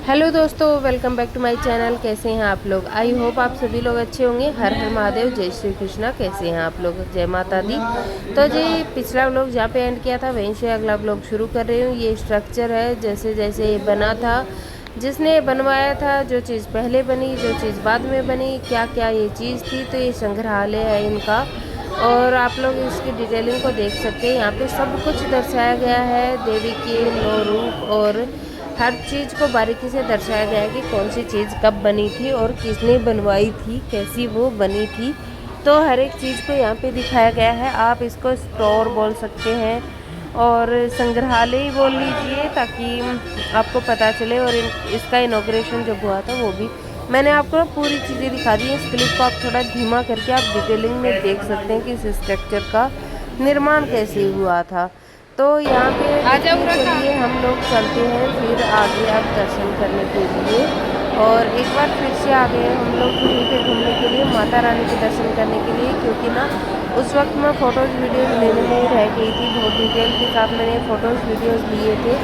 Hello दोस्तों, welcome back to my channel. कैसे हैं आप लोग? आई होप आप सभी लोग अच्छे होंगे। हर हर महादेव, जय श्री कृष्णा। कैसे हैं आप लोग? जय माता दी। तो जी पिछला व्लॉग जहाँ पे एंड किया था वहीं से अगला व्लॉग शुरू कर रही हूँ। ये स्ट्रक्चर है जैसे जैसे ये बना था, जिसने बनवाया था, जो चीज़ पहले बनी, जो चीज़ बाद में बनी, क्या क्या ये चीज़ थी। तो ये संग्रहालय है इनका, और आप लोग इसकी डिटेलिंग को देख सकते हैं। यहाँ पे सब कुछ दर्शाया गया है, देवी के 9 रूप, और हर चीज़ को बारीकी से दर्शाया गया है कि कौन सी चीज़ कब बनी थी और किसने बनवाई थी, कैसी वो बनी थी। तो हर एक चीज़ को यहाँ पे दिखाया गया है। आप इसको स्टोर बोल सकते हैं और संग्रहालय ही बोल लीजिए, ताकि आपको पता चले। और इसका इनॉग्रेशन जब हुआ था वो भी मैंने आपको पूरी चीज़ें दिखा दी। इस क्लिप को आप थोड़ा धीमा करके आप डिटेलिंग में देख सकते हैं कि इस स्ट्रक्चर का निर्माण कैसे हुआ था। तो यहाँ पे चलिए हम लोग चलते हैं फिर आगे आप दर्शन करने के लिए। और एक बार फिर से आ गए हम लोग यहीं पे घूमने के लिए, माता रानी के दर्शन करने के लिए। क्योंकि ना उस वक्त मैं फ़ोटोज़ वीडियोज़ लेने में ही रह गई थी। बहुत डिटेल के साथ मैंने फ़ोटोज़ वीडियोज़ लिए थे,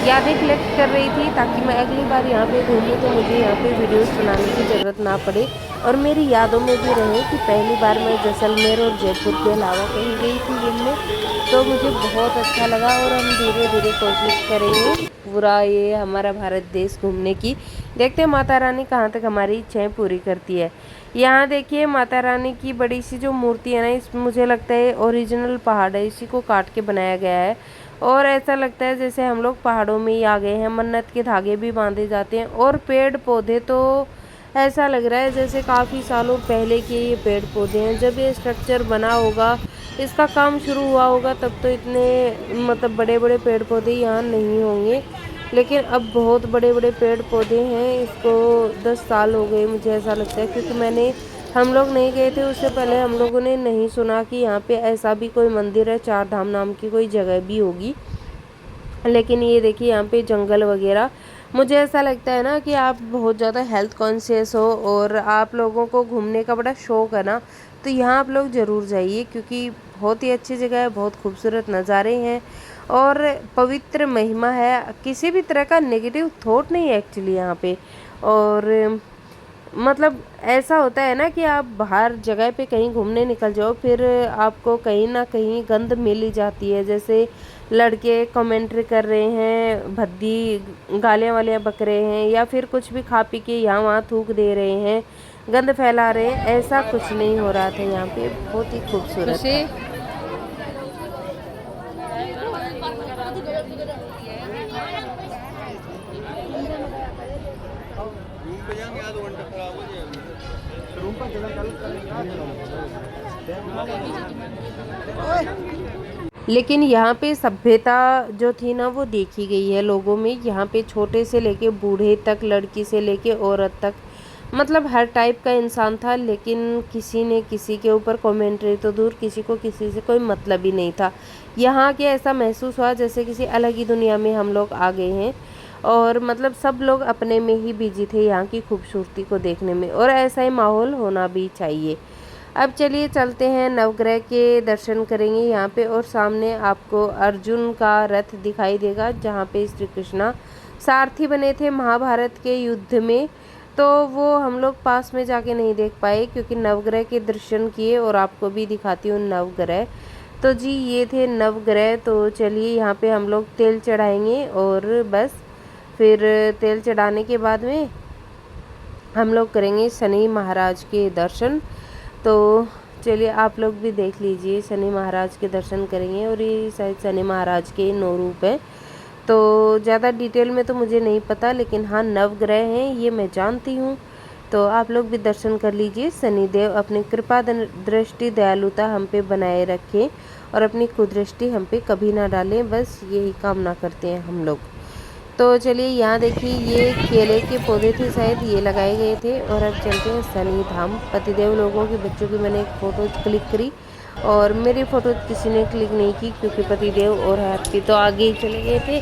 यादें कलेक्ट कर रही थी, ताकि मैं अगली बार यहाँ पे घूमूँ तो मुझे यहाँ पे वीडियोज़ बनाने की ज़रूरत ना पड़े और मेरी यादों में भी रहे कि पहली बार मैं जैसलमेर और जयपुर के अलावा कहीं गई थी घूमने। तो मुझे बहुत अच्छा लगा और हम धीरे धीरे कोशिश करेंगे पूरा ये हमारा भारत देश घूमने की। देखते हैं माता रानी कहाँ तक हमारी इच्छाएं पूरी करती है। यहाँ देखिए माता रानी की बड़ी सी जो मूर्ति है ना, इस मुझे लगता है ओरिजिनल पहाड़ है, इसी को काट के बनाया गया है। और ऐसा लगता है जैसे हम लोग पहाड़ों में ही आ गए हैं। मन्नत के धागे भी बांधे जाते हैं और पेड़ पौधे तो ऐसा लग रहा है जैसे काफ़ी सालों पहले के ये पेड़ पौधे हैं। जब ये स्ट्रक्चर बना होगा, इसका काम शुरू हुआ होगा, तब तो इतने मतलब बड़े बड़े पेड़ पौधे यहाँ नहीं होंगे। लेकिन अब बहुत बड़े बड़े पेड़ पौधे हैं। इसको 10 साल हो गए मुझे ऐसा लगता है, क्योंकि हम लोग नहीं गए थे उससे पहले हम लोगों ने नहीं सुना कि यहाँ पे ऐसा भी कोई मंदिर है, 4 धाम नाम की कोई जगह भी होगी। लेकिन ये देखिए यहाँ पे जंगल वगैरह, मुझे ऐसा लगता है ना कि आप बहुत ज़्यादा हेल्थ कॉन्शियस हो और आप लोगों को घूमने का बड़ा शौक है ना, तो यहाँ आप लोग ज़रूर जाइए। क्योंकि बहुत ही अच्छी जगह है, बहुत खूबसूरत नज़ारे हैं और पवित्र महिमा है। किसी भी तरह का नेगेटिव थॉट नहीं है एक्चुअली यहाँ पे। और मतलब ऐसा होता है ना कि आप बाहर जगह पे कहीं घूमने निकल जाओ, फिर आपको कहीं ना कहीं गंद मिल ही जाती है। जैसे लड़के कमेंट्री कर रहे हैं, भद्दी गालियाँ वालियाँ बक रहे हैं, या फिर कुछ भी खा पी के यहाँ वहाँ थूक दे रहे हैं, गंद फैला रहे हैं। ऐसा कुछ नहीं हो रहा था यहाँ पे, बहुत ही खूबसूरत था। लेकिन यहाँ पे सभ्यता जो थी ना वो देखी गई है लोगों में। यहाँ पे छोटे से लेके बूढ़े तक, लड़की से लेके औरत तक, मतलब हर टाइप का इंसान था। लेकिन किसी ने किसी के ऊपर कमेंट्री तो दूर, किसी को किसी से कोई मतलब ही नहीं था। यहाँ के ऐसा महसूस हुआ जैसे किसी अलग ही दुनिया में हम लोग आ गए हैं। और मतलब सब लोग अपने में ही बिजी थे यहाँ की खूबसूरती को देखने में, और ऐसा ही माहौल होना भी चाहिए। अब चलिए चलते हैं, नवग्रह के दर्शन करेंगे यहाँ पे। और सामने आपको अर्जुन का रथ दिखाई देगा, जहाँ पे श्री कृष्णा सारथी बने थे महाभारत के युद्ध में। तो वो हम लोग पास में जाके नहीं देख पाए, क्योंकि नवग्रह के दर्शन किए। और आपको भी दिखाती हूँ नवग्रह। तो जी ये थे नवग्रह। तो चलिए यहाँ पे हम लोग तेल चढ़ाएंगे और बस फिर तेल चढ़ाने के बाद में हम लोग करेंगे शनि महाराज के दर्शन। तो चलिए आप लोग भी देख लीजिए, शनि महाराज के दर्शन करेंगे। और ये शायद शनि महाराज के 9 रूप हैं। तो ज़्यादा डिटेल में तो मुझे नहीं पता, लेकिन हाँ नवग्रह हैं ये मैं जानती हूँ। तो आप लोग भी दर्शन कर लीजिए। शनिदेव अपनी कृपा दृष्टि दयालुता हम पे बनाए रखें और अपनी कुदृष्टि हम पे कभी ना डालें, बस यही कामना करते हैं हम लोग। तो चलिए यहाँ देखिए, ये केले के पौधे थे शायद, ये लगाए गए थे। और अब चलते हैं शनि धाम। पतिदेव लोगों के बच्चों की मैंने एक फ़ोटो क्लिक करी और मेरी फ़ोटो किसी ने क्लिक नहीं की, क्योंकि पतिदेव और हैप्पी तो आगे ही चले गए थे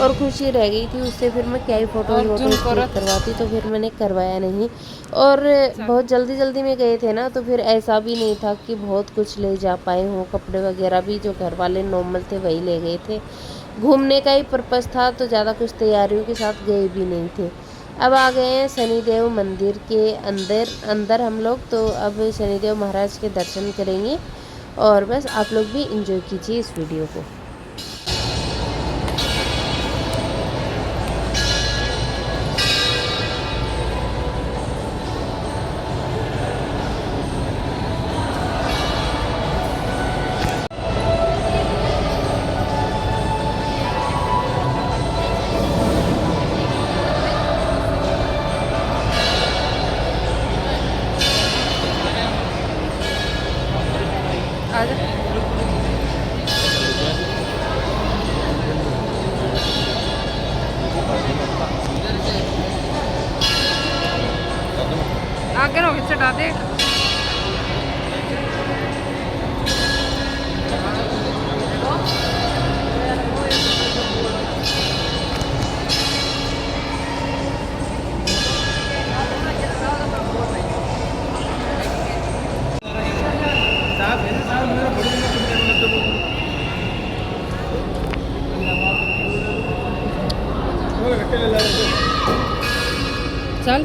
और खुशी रह गई थी। उससे फिर मैं क्या ही फ़ोटो क्लिक करवाती, तो फिर मैंने करवाया नहीं। और बहुत जल्दी जल्दी में गए थे ना, तो फिर ऐसा भी नहीं था कि बहुत कुछ ले जा पाए हों। कपड़े वगैरह भी जो घर वाले नॉर्मल थे वही ले गए थे। घूमने का ही पर्पस था, तो ज़्यादा कुछ तैयारियों के साथ गए भी नहीं थे। अब आ गए हैं शनिदेव मंदिर के अंदर हम लोग। तो अब शनिदेव महाराज के दर्शन करेंगे और बस आप लोग भी एंजॉय कीजिए इस वीडियो को। आगे ना चढ़ा दे। चल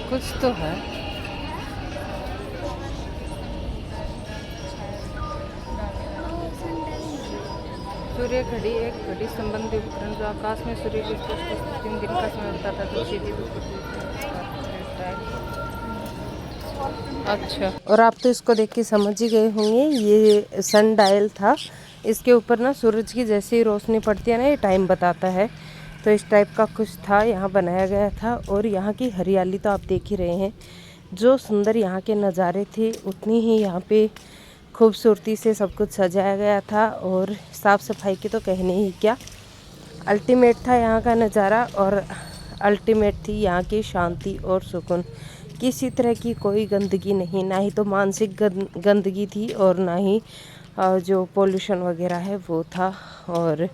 कुछ तो है। सूर्य घड़ी एक घड़ी संबंधी उपकरण जो आकाश में सूर्य की स्पष्ट स्थिति दिन का समय बताता था। अच्छा, और आप तो इसको देख के समझ ही गए होंगे, ये सन डायल था। इसके ऊपर ना सूरज की जैसे ही रोशनी पड़ती है ना, ये टाइम बताता है। तो इस टाइप का कुछ था, यहाँ बनाया गया था। और यहाँ की हरियाली तो आप देख ही रहे हैं। जो सुंदर यहाँ के नज़ारे थे, उतनी ही यहाँ पे खूबसूरती से सब कुछ सजाया गया था। और साफ़ सफाई की तो कहने ही क्या, अल्टीमेट था यहाँ का नज़ारा। और अल्टीमेट थी यहाँ की शांति और सुकून। किसी तरह की कोई गंदगी नहीं, ना ही तो मानसिक गंदगी थी और ना ही जो पोल्यूशन वगैरह है वो था। और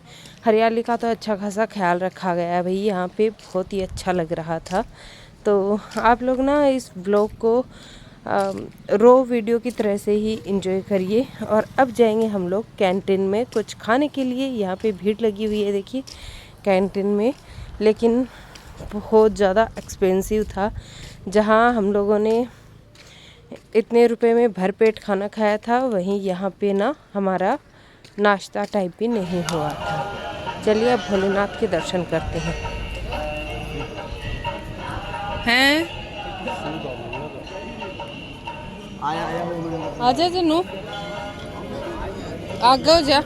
हरियाली का तो अच्छा खासा ख्याल रखा गया है भाई, यहाँ पे बहुत ही अच्छा लग रहा था। तो आप लोग ना इस ब्लॉग को रो वीडियो की तरह से ही एंजॉय करिए। और अब जाएंगे हम लोग कैंटीन में कुछ खाने के लिए। यहाँ पे भीड़ लगी हुई है देखिए कैंटीन में, लेकिन बहुत ज़्यादा एक्सपेंसिव था। जहाँ हम लोगों ने इतने रुपए में भरपेट खाना खाया था, वहीं यहाँ पे ना हमारा नाश्ता टाइप भी नहीं हुआ था। चलिए अब भोलेनाथ के दर्शन करते हैं। आजा जनु आगे जा।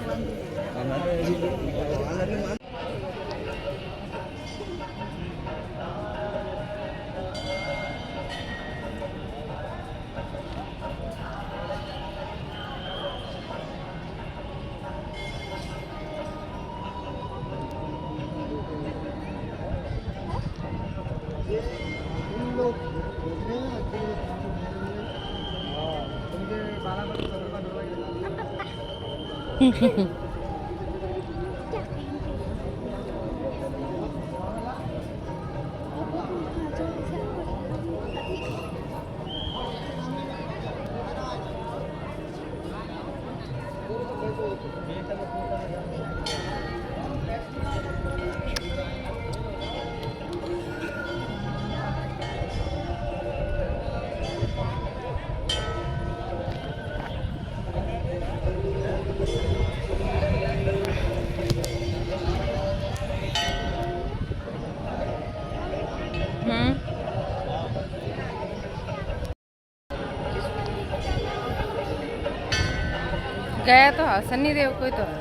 गया तो हाँ, सन्नी देव कोई तो है।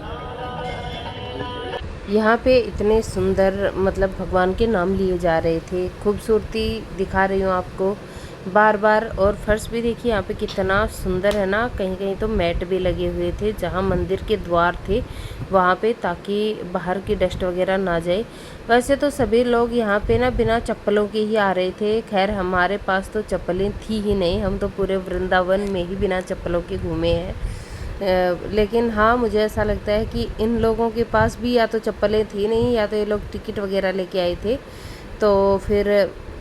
यहाँ पे इतने सुंदर मतलब भगवान के नाम लिए जा रहे थे, खूबसूरती दिखा रही हूँ आपको बार बार। और फर्श भी देखिए यहाँ पे कितना सुंदर है ना, कहीं कहीं तो मैट भी लगे हुए थे जहाँ मंदिर के द्वार थे वहाँ पे, ताकि बाहर की डस्ट वगैरह ना जाए। वैसे तो सभी लोग यहाँ पे ना बिना चप्पलों के ही आ रहे थे, खैर हमारे पास तो चप्पलें थी ही नहीं, हम तो पूरे वृंदावन में ही बिना चप्पलों के घूमे हैं। लेकिन हाँ, मुझे ऐसा लगता है कि इन लोगों के पास भी या तो चप्पलें थी नहीं, या तो ये लोग टिकट वगैरह लेके आए थे, तो फिर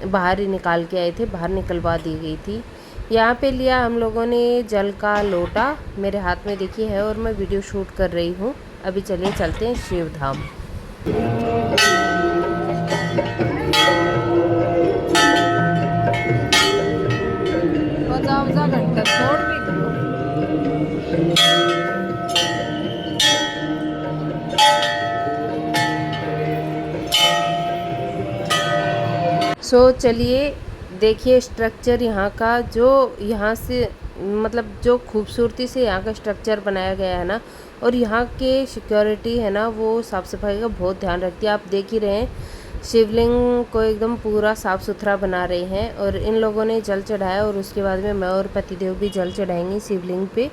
बाहर ही निकाल के आए थे, बाहर निकलवा दी गई थी। यहाँ पे लिया हम लोगों ने जल का लोटा, मेरे हाथ में देखिए है, और मैं वीडियो शूट कर रही हूँ। अभी चलिए चलते हैं शिव धाम। घंटा छोड़ भी चलिए देखिए स्ट्रक्चर यहाँ का, जो यहाँ से मतलब जो खूबसूरती से यहाँ का स्ट्रक्चर बनाया गया है ना, और यहाँ के सिक्योरिटी है ना वो साफ़ सफाई का बहुत ध्यान रखती है। आप देख ही रहे हैं, शिवलिंग को एकदम पूरा साफ़ सुथरा बना रहे हैं। और इन लोगों ने जल चढ़ाया, और उसके बाद में मैं और पतिदेव भी जल चढ़ाएंगे शिवलिंग पे।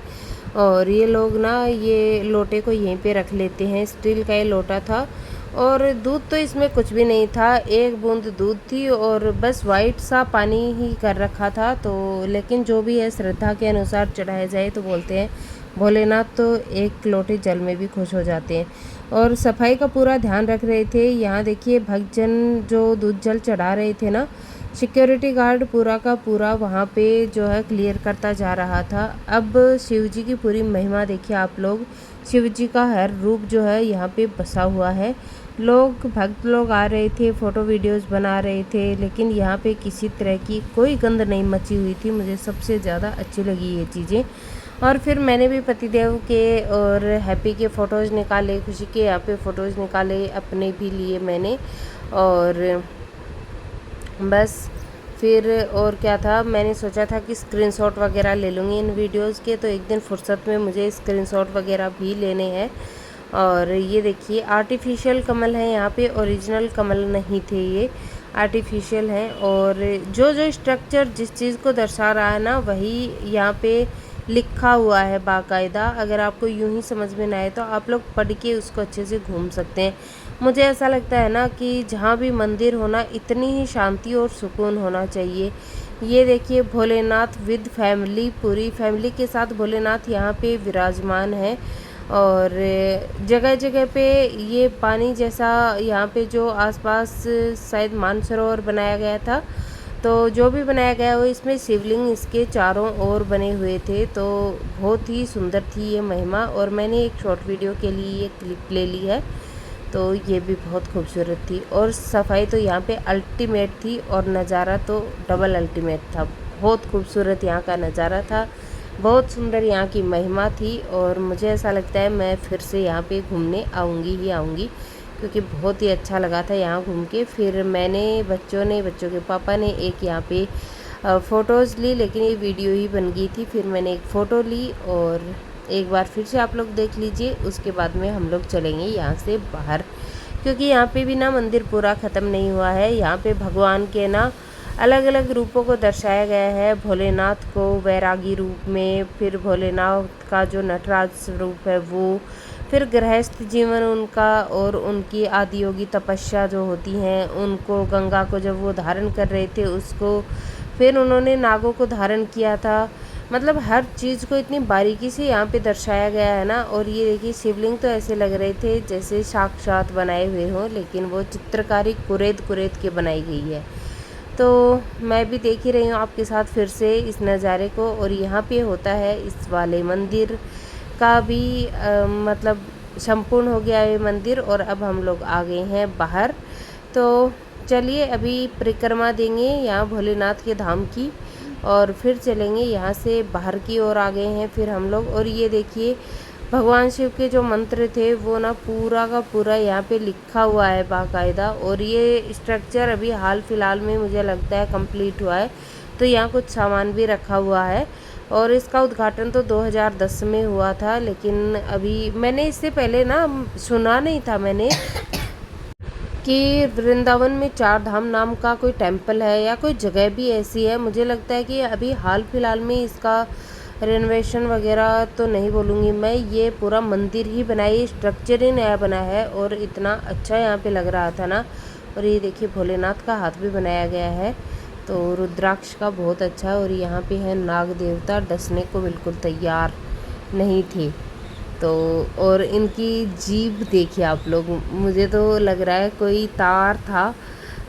और ये लोग ना ये लोटे को यहीं पे रख लेते हैं, स्टील का ये लोटा था। और दूध तो इसमें कुछ भी नहीं था, एक बूंद दूध थी और बस वाइट सा पानी ही कर रखा था। तो लेकिन जो भी है श्रद्धा के अनुसार चढ़ाया जाए, तो बोलते हैं भोलेनाथ तो एक लोटे जल में भी खुश हो जाते हैं। और सफाई का पूरा ध्यान रख रहे थे। यहाँ देखिए भक्तजन जो दूध जल चढ़ा रहे थे ना, सिक्योरिटी गार्ड पूरा का पूरा वहाँ पे जो है क्लियर करता जा रहा था। अब शिव जी की पूरी महिमा देखिए आप लोग, शिव जी का हर रूप जो है यहाँ पे बसा हुआ है। लोग भक्त लोग आ रहे थे, फ़ोटो वीडियोस बना रहे थे, लेकिन यहाँ पे किसी तरह की कोई गंद नहीं मची हुई थी। मुझे सबसे ज़्यादा अच्छी लगी ये चीज़ें। और फिर मैंने भी पतिदेव के और हैप्पी के फ़ोटोज़ निकाले, खुशी के यहाँ पे फ़ोटोज़ निकाले, अपने भी लिए मैंने। और बस फिर और क्या था, मैंने सोचा था कि स्क्रीनशॉट वगैरह ले लूँगी इन वीडियोस के, तो एक दिन फुर्सत में मुझे स्क्रीनशॉट वगैरह भी लेने हैं। और ये देखिए आर्टिफिशियल कमल है यहाँ पे, ओरिजिनल कमल नहीं थे, ये आर्टिफिशियल हैं। और जो जो स्ट्रक्चर जिस चीज़ को दर्शा रहा है ना, वही यहाँ पे लिखा हुआ है बाकायदा। अगर आपको यूं ही समझ में ना आए तो आप लोग पढ़ के उसको अच्छे से घूम सकते हैं। मुझे ऐसा लगता है ना कि जहाँ भी मंदिर होना, इतनी ही शांति और सुकून होना चाहिए। ये देखिए भोलेनाथ विद फैमिली, पूरी फैमिली के साथ भोलेनाथ यहाँ पे विराजमान है। और जगह जगह पे ये पानी जैसा यहाँ पे जो आसपास शायद मानसरोवर बनाया गया था, तो जो भी बनाया गया वो इसमें शिवलिंग इसके चारों ओर बने हुए थे। तो बहुत ही सुंदर थी ये महिमा। और मैंने एक शॉर्ट वीडियो के लिए ये क्लिप ले ली है, तो ये भी बहुत खूबसूरत थी। और सफाई तो यहाँ पे अल्टीमेट थी, और नज़ारा तो डबल अल्टीमेट था। बहुत खूबसूरत यहाँ का नज़ारा था, बहुत सुंदर यहाँ की महिमा थी। और मुझे ऐसा लगता है मैं फिर से यहाँ पे घूमने आऊँगी ही आऊँगी, क्योंकि बहुत ही अच्छा लगा था यहाँ घूम के। फिर मैंने बच्चों के पापा ने एक यहाँ पे फ़ोटोज़ ली, लेकिन ये वीडियो ही बन गई थी। फिर मैंने एक फ़ोटो ली, और एक बार फिर से आप लोग देख लीजिए। उसके बाद में हम लोग चलेंगे यहाँ से बाहर, क्योंकि यहाँ पे भी ना मंदिर पूरा ख़त्म नहीं हुआ है। यहाँ पे भगवान के ना अलग अलग रूपों को दर्शाया गया है। भोलेनाथ को वैरागी रूप में, फिर भोलेनाथ का जो नटराज रूप है वो, फिर गृहस्थ जीवन उनका, और उनकी आदियोगी तपस्या जो होती हैं उनको, गंगा को जब वो धारण कर रहे थे उसको, फिर उन्होंने नागों को धारण किया था। मतलब हर चीज़ को इतनी बारीकी से यहाँ पे दर्शाया गया है ना। और ये देखिए शिवलिंग तो ऐसे लग रहे थे जैसे साक्षात बनाए हुए हों, लेकिन वो चित्रकारी कुरेद कुरेद के बनाई गई है। तो मैं भी देख ही रही हूँ आपके साथ फिर से इस नज़ारे को। और यहाँ पे होता है इस वाले मंदिर का भी मतलब संपूर्ण हो गया है मंदिर, और अब हम लोग आ गए हैं बाहर। तो चलिए अभी परिक्रमा देंगे यहाँ भोलेनाथ के धाम की, और फिर चलेंगे यहाँ से बाहर की ओर आ गए हैं फिर हम लोग। और ये देखिए भगवान शिव के जो मंत्र थे वो ना पूरा का पूरा यहाँ पे लिखा हुआ है बाकायदा। और ये स्ट्रक्चर अभी हाल फिलहाल में मुझे लगता है कंप्लीट हुआ है, तो यहाँ कुछ सामान भी रखा हुआ है। और इसका उद्घाटन तो 2010 में हुआ था, लेकिन अभी मैंने इससे पहले ना सुना नहीं था मैंने कि वृंदावन में 4 धाम नाम का कोई टेम्पल है या कोई जगह भी ऐसी है। मुझे लगता है कि अभी हाल फिलहाल में इसका रेनोवेशन वगैरह तो नहीं बोलूँगी मैं, ये पूरा मंदिर ही बना है, ये स्ट्रक्चर ही नया बना है और इतना अच्छा यहाँ पे लग रहा था ना। और ये देखिए भोलेनाथ का हाथ भी बनाया गया है, तो रुद्राक्ष का बहुत अच्छा। और यहाँ पे है नाग देवता, डसने को बिल्कुल तैयार नहीं थे। तो और इनकी जीभ देखिए आप लोग, मुझे तो लग रहा है कोई तार था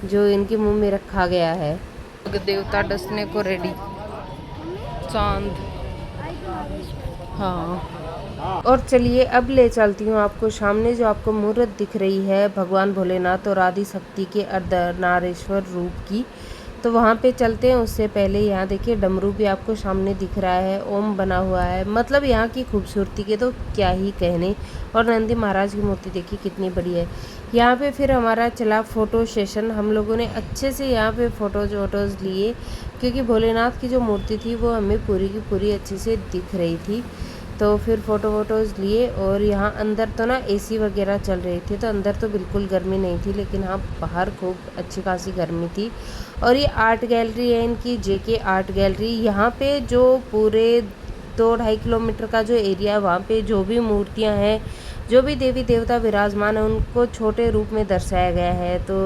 जो इनके मुंह में रखा गया है। देवता डसने को रेडी, चांद। हाँ, और चलिए अब ले चलती हूँ आपको सामने जो आपको मूर्त दिख रही है भगवान भोलेनाथ और आदि शक्ति के अर्धनारीश्वर रूप की, तो वहाँ पे चलते हैं। उससे पहले यहाँ देखिए डमरू भी आपको सामने दिख रहा है, ओम बना हुआ है, मतलब यहाँ की खूबसूरती के तो क्या ही कहने। और नंदी महाराज की मूर्ति देखिए कितनी बड़ी है। यहाँ पे फिर हमारा चला फ़ोटो सेशन, हम लोगों ने अच्छे से यहाँ पे फ़ोटोज़ लिए, क्योंकि भोलेनाथ की जो मूर्ति थी वो हमें पूरी की पूरी अच्छे से दिख रही थी। तो फिर फ़ोटोज़ लिए। और यहाँ अंदर तो ना एसी वगैरह चल रही थी, तो अंदर तो बिल्कुल गर्मी नहीं थी, लेकिन हाँ बाहर खूब अच्छी खासी गर्मी थी। और ये आर्ट गैलरी है इनकी, जेके आर्ट गैलरी। यहाँ पे जो पूरे 2-2.5 किलोमीटर का जो एरिया है, वहाँ पे जो भी मूर्तियाँ हैं, जो भी देवी देवता विराजमान है, उनको छोटे रूप में दर्शाया गया है। तो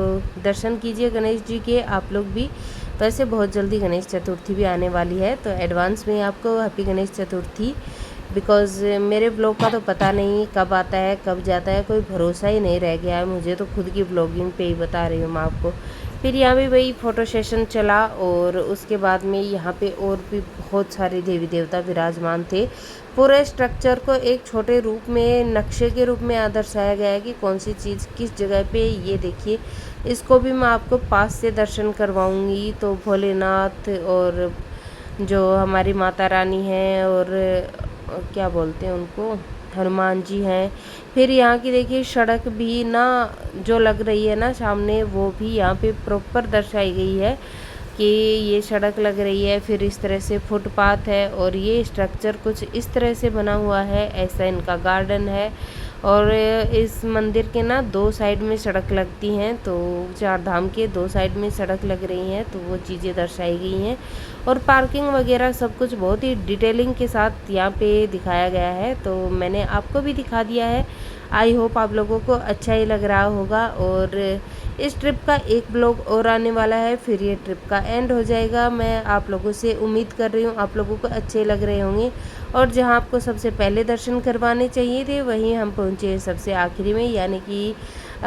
दर्शन कीजिए गणेश जी के आप लोग भी। वैसे बहुत जल्दी गणेश चतुर्थी भी आने वाली है, तो एडवांस में आपको हैप्पी गणेश चतुर्थी। बिकॉज़ मेरे ब्लॉग का तो पता नहीं कब आता है कब जाता है, कोई भरोसा ही नहीं रह गया है। मुझे तो खुद की ब्लॉगिंग पे ही बता रही हूँ मैं आपको। फिर यहाँ भी वही फ़ोटो सेशन चला, और उसके बाद में यहाँ पे और भी बहुत सारे देवी देवता विराजमान थे। पूरे स्ट्रक्चर को एक छोटे रूप में नक्शे के रूप में दर्शाया गया है कि कौन सी चीज़ किस जगह पे। ये देखिए, इसको भी मैं आपको पास से दर्शन करवाऊँगी। तो भोलेनाथ और जो हमारी माता रानी हैं और क्या बोलते हैं उनको, हनुमान जी हैं। फिर यहाँ की देखिए सड़क भी ना जो लग रही है ना सामने, वो भी यहाँ पे प्रॉपर दर्शाई गई है कि ये सड़क लग रही है। फिर इस तरह से फुटपाथ है, और ये स्ट्रक्चर कुछ इस तरह से बना हुआ है, ऐसा इनका गार्डन है। और इस मंदिर के ना 2 साइड में सड़क लगती हैं, तो 4 धाम के 2 साइड में सड़क लग रही हैं, तो वो चीज़ें दर्शाई गई हैं। और पार्किंग वगैरह सब कुछ बहुत ही डिटेलिंग के साथ यहाँ पे दिखाया गया है, तो मैंने आपको भी दिखा दिया है। आई होप आप लोगों को अच्छा ही लग रहा होगा। और इस ट्रिप का एक ब्लॉग और आने वाला है, फिर ये ट्रिप का एंड हो जाएगा। मैं आप लोगों से उम्मीद कर रही हूँ आप लोगों को अच्छे लग रहे होंगे। और जहाँ आपको सबसे पहले दर्शन करवाने चाहिए थे, वहीं हम पहुँचे सबसे आखिरी में, यानी कि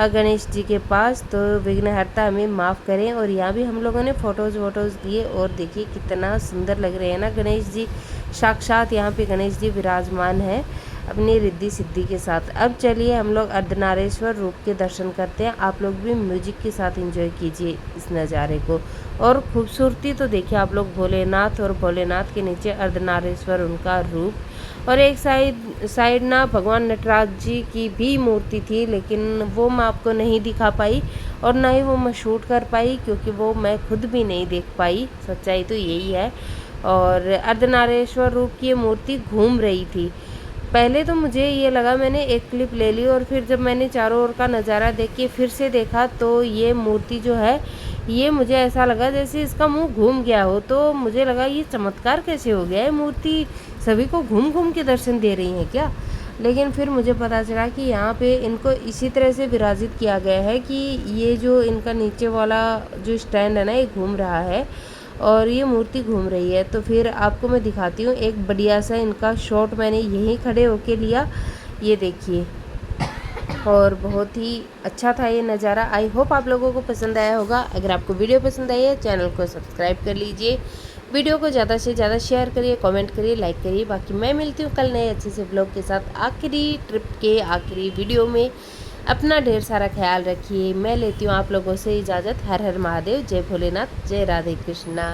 गणेश जी के पास। तो विघ्नहर्ता हमें माफ़ करें। और यहाँ भी हम लोगों ने फ़ोटोज़ लिए, और देखिए कितना सुंदर लग रहे हैं ना गणेश जी। साक्षात यहाँ पे गणेश जी विराजमान है अपनी रिद्धि सिद्धि के साथ। अब चलिए हम लोग अर्धनारीश्वर रूप के दर्शन करते हैं। आप लोग भी म्यूजिक के साथ एंजॉय कीजिए इस नज़ारे को। और खूबसूरती तो देखिए आप लोग, भोलेनाथ और भोलेनाथ के नीचे अर्धनारीश्वर उनका रूप। और एक साइड ना भगवान नटराज जी की भी मूर्ति थी, लेकिन वो मैं आपको नहीं दिखा पाई, और ना ही वो मैं शूट कर पाई, क्योंकि वो मैं खुद भी नहीं देख पाई। सच्चाई तो यही है। और अर्धनारीश्वर रूप की ये मूर्ति घूम रही थी। पहले तो मुझे ये लगा, मैंने एक क्लिप ले ली, और फिर जब मैंने चारों ओर का नज़ारा देख के फिर से देखा, तो ये मूर्ति जो है, ये मुझे ऐसा लगा जैसे इसका मुंह घूम गया हो। तो मुझे लगा ये चमत्कार कैसे हो गया है, मूर्ति सभी को घूम घूम के दर्शन दे रही है क्या। लेकिन फिर मुझे पता चला कि यहाँ पे इनको इसी तरह से विराजित किया गया है कि ये जो इनका नीचे वाला जो स्टैंड है ना, ये घूम रहा है और ये मूर्ति घूम रही है। तो फिर आपको मैं दिखाती हूँ एक बढ़िया सा इनका शॉट मैंने यहीं खड़े होके लिया, ये देखिए। और बहुत ही अच्छा था ये नज़ारा। आई होप आप लोगों को पसंद आया होगा। अगर आपको वीडियो पसंद आई है, चैनल को सब्सक्राइब कर लीजिए, वीडियो को ज़्यादा से ज़्यादा शेयर करिए, कमेंट करिए, लाइक करिए। बाकी मैं मिलती हूँ कल नए अच्छे से ब्लॉग के साथ आखिरी ट्रिप के आखिरी वीडियो में। अपना ढेर सारा ख्याल रखिए। मैं लेती हूँ आप लोगों से इजाज़त। हर हर महादेव, जय भोलेनाथ, जय राधे कृष्णा।